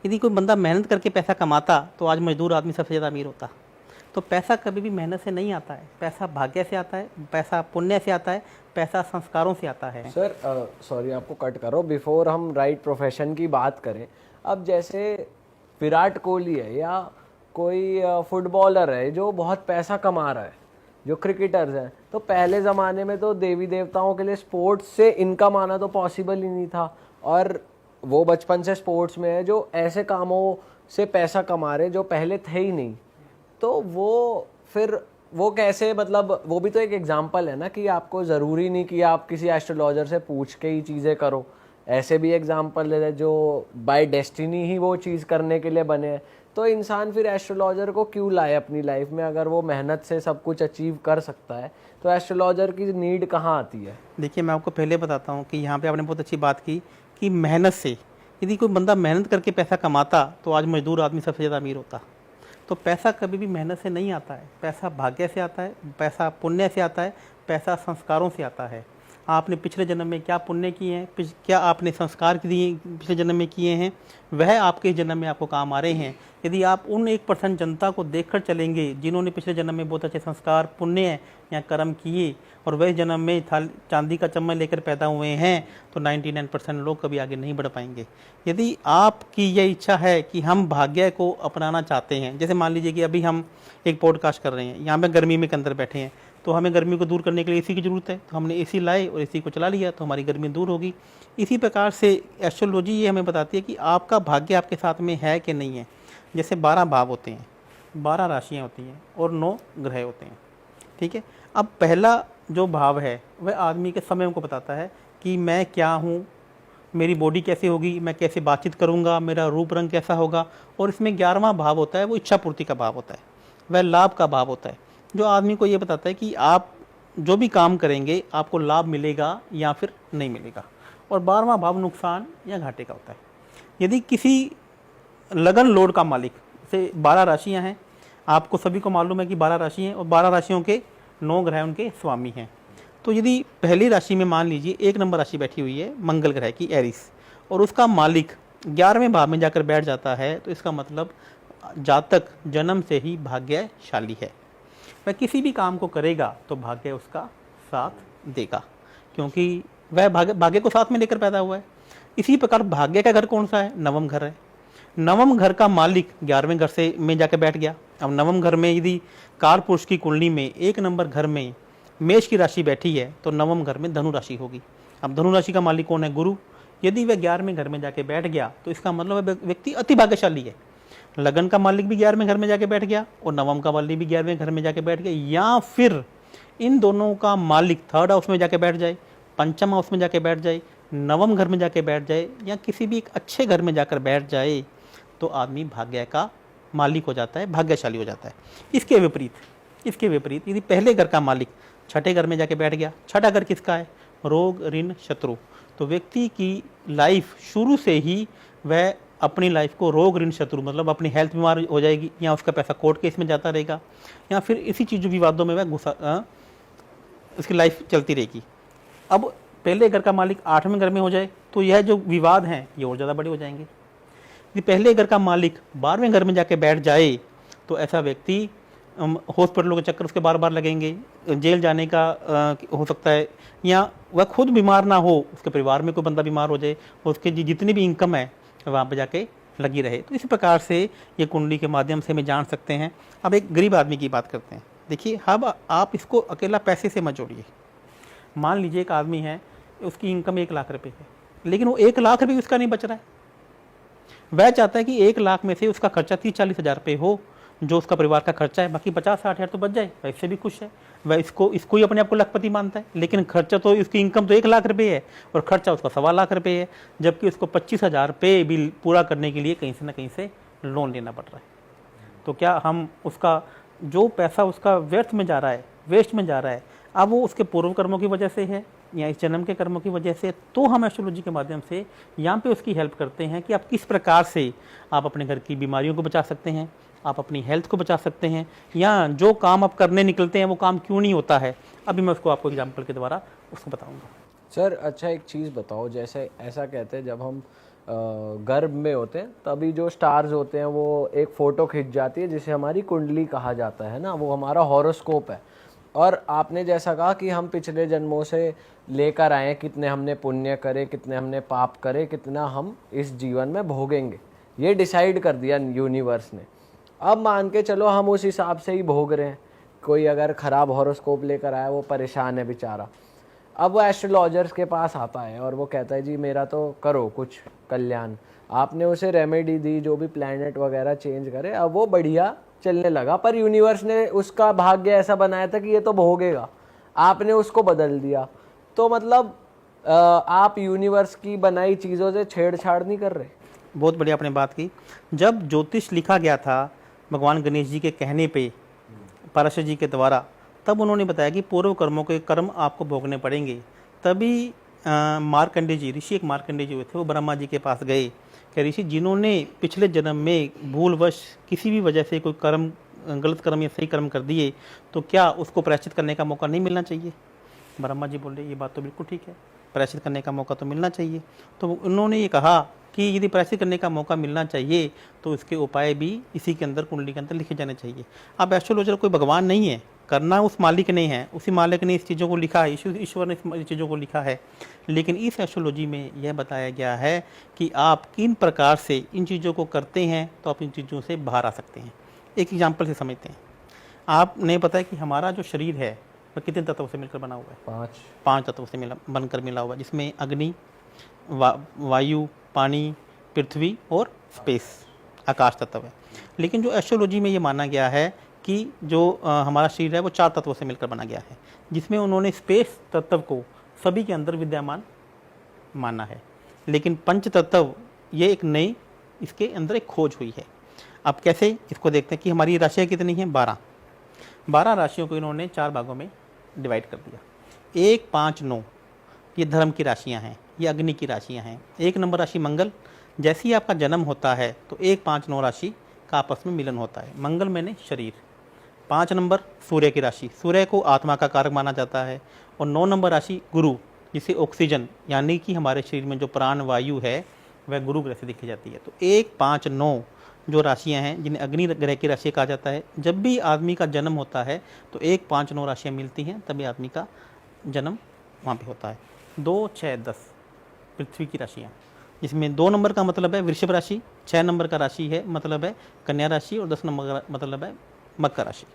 यदि कोई बंदा मेहनत करके पैसा कमाता तो आज मजदूर आदमी सबसे ज़्यादा अमीर होता। तो पैसा कभी भी मेहनत से नहीं आता है, पैसा भाग्य से आता है, पैसा पुण्य से आता है, पैसा संस्कारों से आता है। सर सॉरी आपको कट करो, बिफोर हम राइट प्रोफेशन की बात करें, अब जैसे विराट कोहली है या कोई फुटबॉलर है जो बहुत पैसा कमा रहा है, जो क्रिकेटर्स हैं, तो पहले ज़माने में तो देवी देवताओं के लिए स्पोर्ट्स से इनकम आना तो पॉसिबल ही नहीं था, और वो बचपन से स्पोर्ट्स में है जो ऐसे कामों से पैसा कमा रहे जो पहले थे ही नहीं। तो वो फिर वो कैसे, मतलब वो भी तो एक एग्जाम्पल है ना कि आपको ज़रूरी नहीं कि आप किसी एस्ट्रोलॉजर से पूछ के ही चीज़ें करो, ऐसे भी एग्जाम्पल है जो बाय डेस्टिनी ही वो चीज़ करने के लिए बने हैं। तो इंसान फिर एस्ट्रोलॉजर को क्यों लाए अपनी लाइफ में, अगर वो मेहनत से सब कुछ अचीव कर सकता है तो एस्ट्रोलॉजर की नीड कहाँ आती है? देखिए, मैं आपको पहले बताता हूँ कि यहाँ पे आपने बहुत अच्छी बात की कि मेहनत से, यदि कोई बंदा मेहनत करके पैसा कमाता तो आज मजदूर आदमी सबसे ज़्यादा अमीर होता। तो पैसा कभी भी मेहनत से नहीं आता है, पैसा भाग्य से आता है, पैसा पुण्य से आता है, पैसा संस्कारों से आता है। आपने पिछले जन्म में क्या पुण्य किए हैं, क्या आपने संस्कार दिए पिछले जन्म में किए हैं, वह आपके जन्म में आपको काम आ रहे हैं। यदि आप उन 1% जनता को देखकर चलेंगे जिन्होंने पिछले जन्म में बहुत अच्छे संस्कार, पुण्य या कर्म किए और वह जन्म में चांदी का चम्मच लेकर पैदा हुए हैं, तो 99% लोग कभी आगे नहीं बढ़ पाएंगे। यदि आपकी यह इच्छा है कि हम भाग्य को अपनाना चाहते हैं, जैसे मान लीजिए कि अभी हम एक पॉडकास्ट कर रहे हैं, यहाँ पे गर्मी में के अंदर बैठे हैं, तो हमें गर्मी को दूर करने के लिए एसी की ज़रूरत है, तो हमने एसी लाए और एसी को चला लिया तो हमारी गर्मी दूर होगी। इसी प्रकार से एस्ट्रोलॉजी ये हमें बताती है कि आपका भाग्य आपके साथ में है कि नहीं है। जैसे 12 भाव होते हैं, 12 राशियाँ होती हैं और 9 ग्रह होते हैं, ठीक है। अब पहला जो भाव है वह आदमी के समय को बताता है कि मैं क्या हूँ, मेरी बॉडी कैसी होगी, मैं कैसे बातचीत करूँगा, मेरा रूप रंग कैसा होगा। और इसमें 11वां भाव होता है, वो इच्छा पूर्ति का भाव होता है, वह लाभ का भाव होता है, जो आदमी को ये बताता है कि आप जो भी काम करेंगे आपको लाभ मिलेगा या फिर नहीं मिलेगा। और 12वां भाव नुकसान या घाटे का होता है। यदि किसी लगन लोड का मालिक, से 12 राशियां हैं, आपको सभी को मालूम है कि 12 राशि हैं और 12 राशियों के 9 ग्रह उनके स्वामी हैं। तो यदि पहली राशि में मान लीजिए 1 नंबर राशि बैठी हुई है मंगल ग्रह की, एरिस, और उसका मालिक 11वें भाव में जाकर बैठ जाता है, तो इसका मतलब जातक जन्म से ही भाग्यशाली है। वह किसी भी काम को करेगा तो भाग्य उसका साथ देगा, क्योंकि वह भाग्य को साथ में लेकर पैदा हुआ है। इसी प्रकार भाग्य का घर कौन सा है? नवम घर है। नवम घर का मालिक 11वें घर से में जाकर बैठ गया। अब नवम घर में यदि कालपुरुष की कुंडली में 1 नंबर घर में मेष की राशि बैठी है तो नवम घर में धनु राशि होगी। अब धनु राशि का मालिक कौन है? गुरु। यदि वह 11वें घर में जाके बैठ गया तो इसका मतलब व्यक्ति अति भाग्यशाली है। लगन का मालिक भी 11वें घर में जाके बैठ गया और नवम का मालिक भी 11वें घर में जाके बैठ गया, या फिर इन दोनों का मालिक 3rd हाउस में जाके बैठ जाए, 5th हाउस में जाके बैठ जाए, नवम घर में जाके बैठ जाए, या किसी भी एक अच्छे घर में जाकर बैठ जाए, तो आदमी भाग्य का मालिक हो जाता है, भाग्यशाली हो जाता है। इसके विपरीत यदि पहले घर का मालिक 6ठे घर में जाके बैठ गया, 6ठा घर किसका है? रोग, ऋण, शत्रु। तो व्यक्ति की लाइफ शुरू से ही वह अपनी लाइफ को रोग, ऋण, शत्रु, मतलब अपनी हेल्थ बीमार हो जाएगी, या उसका पैसा कोर्ट केस में जाता रहेगा, या फिर इसी चीज़ों विवादों में वह उसकी लाइफ चलती रहेगी। अब पहले घर का मालिक 8वें घर में हो जाए तो यह जो विवाद हैं ये और ज़्यादा बड़े हो जाएंगे। यदि पहले घर का मालिक 12वें घर में जाके बैठ जाए तो ऐसा व्यक्ति हॉस्पिटलों के चक्कर उसके बार बार लगेंगे, जेल जाने का हो सकता है, या वह खुद बीमार ना हो, उसके परिवार में कोई बंदा बीमार हो जाए, उसके जितनी भी इनकम है वहाँ पर जाके लगी रहे। तो इसी प्रकार से ये कुंडली के माध्यम से हमें जान सकते हैं। अब एक गरीब आदमी की बात करते हैं। देखिए, अब आप इसको अकेला पैसे से मत जोड़िए। मान लीजिए एक आदमी है, उसकी इनकम 1 लाख रुपए है, लेकिन वो 1 लाख रुपये उसका नहीं बच रहा है। वह चाहता है कि 1 लाख में से उसका खर्चा 30-40 हज़ार रुपये हो, जो उसका परिवार का खर्चा है, बाकी 50-60 हज़ार तो बच जाए, वह इससे भी खुश है। वह इसको ही अपने आप को लखपति मानता है, लेकिन खर्चा तो इसकी इनकम तो 1 लाख रुपये है और खर्चा उसका 1.25 लाख रुपये है, जबकि उसको 25 हज़ार रुपये बिल पूरा करने के लिए कहीं से ना कहीं से लोन लेना पड़ रहा है। तो क्या हम उसका जो पैसा उसका व्यर्थ में जा रहा है, वेस्ट में जा रहा है, अब वो उसके पूर्व कर्मों की वजह से है या इस जन्म के कर्मों की वजह से? तो हम एस्ट्रोलॉजी के माध्यम से यहाँ पे उसकी हेल्प करते हैं कि आप किस प्रकार से आप अपने घर की बीमारियों को बचा सकते हैं, आप अपनी हेल्थ को बचा सकते हैं, या जो काम आप करने निकलते हैं वो काम क्यों नहीं होता है। अभी मैं उसको आपको एग्जाम्पल के द्वारा उसको बताऊँगा। सर अच्छा एक चीज़ बताओ, जैसे ऐसा कहते हैं जब हम गर्भ में होते हैं तभी जो स्टार्स होते हैं वो एक फ़ोटो खिंच जाती है जिसे हमारी कुंडली कहा जाता है ना, वो हमारा हॉरोस्कोप है। और आपने जैसा कहा कि हम पिछले जन्मों से लेकर आए हैं, कितने हमने पुण्य करे, कितने हमने पाप करे, कितना हम इस जीवन में भोगेंगे, ये डिसाइड कर दिया यूनिवर्स ने। अब मान के चलो हम उस हिसाब से ही भोग रहे हैं। कोई अगर ख़राब हॉरोस्कोप लेकर आया, वो परेशान है बेचारा, अब वो एस्ट्रोलॉजर्स के पास आता है और वो कहता है जी मेरा तो करो कुछ कल्याण। आपने उसे रेमेडी दी, जो भी प्लैनेट वगैरह चेंज करे, अब वो बढ़िया चलने लगा। पर यूनिवर्स ने उसका भाग्य ऐसा बनाया था कि ये तो भोगेगा, आपने उसको बदल दिया। तो मतलब आप यूनिवर्स की बनाई चीज़ों से छेड़छाड़ नहीं कर रहे। बहुत बढ़िया आपने बात की। जब ज्योतिष लिखा गया था भगवान गणेश जी के कहने पे, पाराशर जी के द्वारा, तब उन्होंने बताया कि पूर्व कर्मों के कर्म आपको भोगने पड़ेंगे। तभी मार्कंडेय जी, ऋषि एक मार्कंडेय जी हुए थे, वो ब्रह्मा जी के पास गए कि ऋषि, जिन्होंने पिछले जन्म में भूलवश किसी भी वजह से कोई कर्म, गलत कर्म या सही कर्म कर दिए, तो क्या उसको प्रायश्चित करने का मौका नहीं मिलना चाहिए? ब्रह्मा जी बोले ये बात तो बिल्कुल ठीक है, प्रायश्चित करने का मौका तो मिलना चाहिए। तो उन्होंने ये कहा कि यदि प्रायश्चित करने का मौका मिलना चाहिए तो इसके उपाय भी इसी के अंदर, कुंडली के अंदर लिखे जाने चाहिए। अब एस्ट्रोलॉजर कोई भगवान नहीं है, करना उस मालिक ने है, उसी मालिक ने इस चीज़ों को लिखा है, ईश्वर ने इस चीज़ों को लिखा है। लेकिन इस एस्ट्रोलॉजी में यह बताया गया है कि आप किन प्रकार से इन चीज़ों को करते हैं तो आप इन चीज़ों से बाहर आ सकते हैं। एक एग्जाम्पल से समझते हैं। आपने पता है कि हमारा जो शरीर है वह कितने तत्वों से मिलकर बना हुआ है? पांच तत्वों से बनकर मिला हुआ है, जिसमें अग्नि, वायु, पानी, पृथ्वी और स्पेस, आकाश तत्व है। लेकिन जो एस्ट्रोलॉजी में ये माना गया है कि जो हमारा शरीर है वो 4 तत्वों से मिलकर बना गया है, जिसमें उन्होंने स्पेस तत्व को सभी के अंदर विद्यमान माना है। लेकिन पंच तत्व ये एक नई, इसके अंदर एक खोज हुई है। अब कैसे इसको देखते हैं कि हमारी राशियाँ कितनी हैं? 12 राशियों को इन्होंने 4 भागों में डिवाइड कर दिया। 1, 5, 9 ये धर्म की राशियां हैं, ये अग्नि की राशियां हैं। 1 नंबर राशि मंगल, जैसे ही आपका जन्म होता है तो 1, 5, 9 राशि का आपस में मिलन होता है। मंगल मैंने शरीर। 5 नंबर सूर्य की राशि, सूर्य को आत्मा का कारक माना जाता है। और 9 नंबर राशि गुरु, जिसे ऑक्सीजन यानी कि हमारे शरीर में जो प्राण वायु है वह गुरु ग्रह से देखी जाती है। तो 1, 5, 9 जो राशियां हैं जिन्हें अग्नि ग्रह की राशि कहा जाता है। जब भी आदमी का जन्म होता है तो 1, 5, 9 राशियां मिलती हैं, तभी आदमी का जन्म वहाँ पे होता है। 2, 6, 10 पृथ्वी की राशियाँ, इसमें 2 नंबर का मतलब है वृषभ राशि, 6 नंबर का राशि है मतलब है कन्या राशि, और 10 नंबर का मतलब है मकर राशि।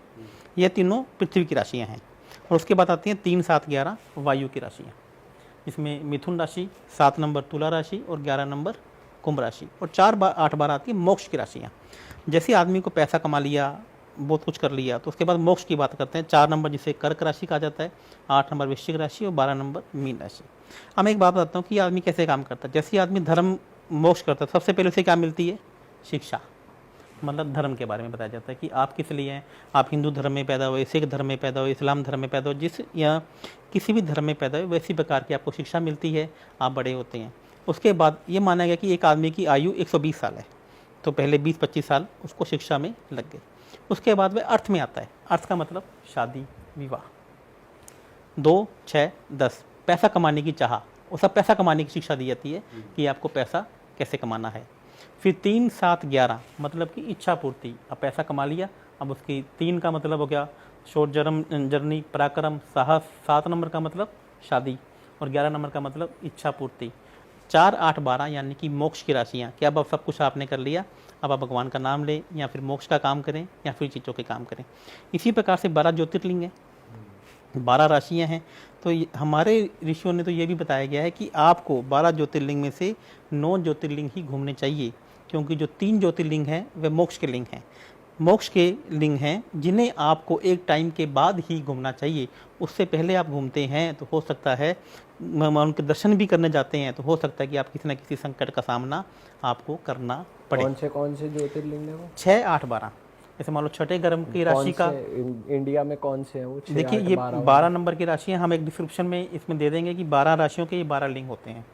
ये तीनों पृथ्वी की राशियाँ हैं। और उसके बाद आती हैं 3, 7, 11 वायु की राशियाँ, इसमें मिथुन राशि, 7 नंबर तुला राशि और 11 नंबर कुंभ राशि। और 4 बार 8 बार आती है मोक्ष की राशियाँ। जैसे आदमी को पैसा कमा लिया, बहुत कुछ कर लिया, तो उसके बाद मोक्ष की बात करते हैं। 4 नंबर जिसे कर्क राशि कहा जाता है, 8 नंबर वृश्चिक राशि और 12 नंबर मीन राशि। अब मैं एक बात बताता हूँ कि आदमी कैसे काम करता है। जैसे आदमी धर्म मोक्ष करता है, सबसे पहले उसे क्या मिलती है? शिक्षा, मतलब धर्म के बारे में बताया जाता है कि आप किस लिए हैं। आप हिंदू धर्म में पैदा हुए, सिख धर्म में पैदा हुए, इस्लाम धर्म में पैदा हुए, जिस या किसी भी धर्म में पैदा हुए, वैसी प्रकार की आपको शिक्षा मिलती है, आप बड़े होते हैं। उसके बाद ये माना गया कि एक आदमी की आयु 120 साल है, तो पहले 20-25 साल उसको शिक्षा में लग गए। उसके बाद वह अर्थ में आता है। अर्थ का मतलब शादी, विवाह। 2, 6, 10 पैसा कमाने की चाह, वो सब पैसा कमाने की शिक्षा दी जाती है कि आपको पैसा कैसे कमाना है। फिर 3, 7, 11 मतलब कि इच्छा पूर्ति। अब पैसा कमा लिया, अब उसकी 3 का मतलब हो गया शॉर्ट जर्नी, पराक्रम, साहस। 7 नंबर का मतलब शादी और 11 नंबर का मतलब इच्छा पूर्ति। 4, 8, 12 यानी कि मोक्ष की राशियाँ कि अब सब कुछ आपने कर लिया, अब आप भगवान का नाम लें या फिर मोक्ष का काम करें या फिर चीज़ों के काम करें। इसी प्रकार से 12 ज्योतिर्लिंग हैं, 12 राशियाँ हैं। तो हमारे ऋषियों ने तो ये भी बताया गया है कि आपको 12 ज्योतिर्लिंग में से 9 ज्योतिर्लिंग ही घूमने चाहिए, क्योंकि जो 3 ज्योतिर्लिंग हैं वे मोक्ष के लिंग हैं। मोक्ष के लिंग हैं जिन्हें आपको एक टाइम के बाद ही घूमना चाहिए। उससे पहले आप घूमते हैं तो हो सकता है, उनके दर्शन भी करने जाते हैं तो हो सकता है कि आप किसी न किसी संकट का सामना आपको करना पड़े। कौन से ज्योतिर्लिंग है वो? 6, 8, 12। जैसे मान लो छठे गर्म की राशि का इंडिया में कौन से हैं वो? देखिए ये 12 नंबर की राशियाँ हम एक डिस्क्रिप्शन में इसमें दे देंगे कि 12 राशियों के ये 12 लिंग होते हैं।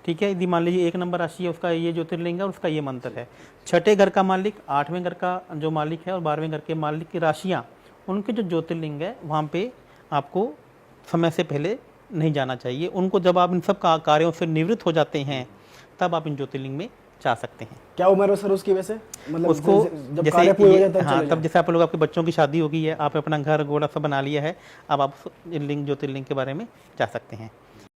ठीक है, यदि मान लीजिए 1 नंबर राशि है, उसका ये ज्योतिर्लिंग है और उसका ये मंत्र है। छठे घर का मालिक, 8वें घर का जो मालिक है और 12वें घर के मालिक की राशियाँ, उनके जो ज्योतिर्लिंग है वहाँ पे आपको समय से पहले नहीं जाना चाहिए। उनको जब आप इन सब कार्यों से निवृत्त हो जाते हैं तब आप इन ज्योतिर्लिंग में जा सकते हैं। क्या उम्र है सर उसकी वैसे, मतलब उसको जब कार्य पूरे हो जाए तब हाँ, चले तब जैसे आप लोग, आपके बच्चों की शादी हो गई है, आप अपना घर घोड़ा सब बना लिया है, अब आप इन लिंग ज्योतिर्लिंग के बारे में जा सकते हैं।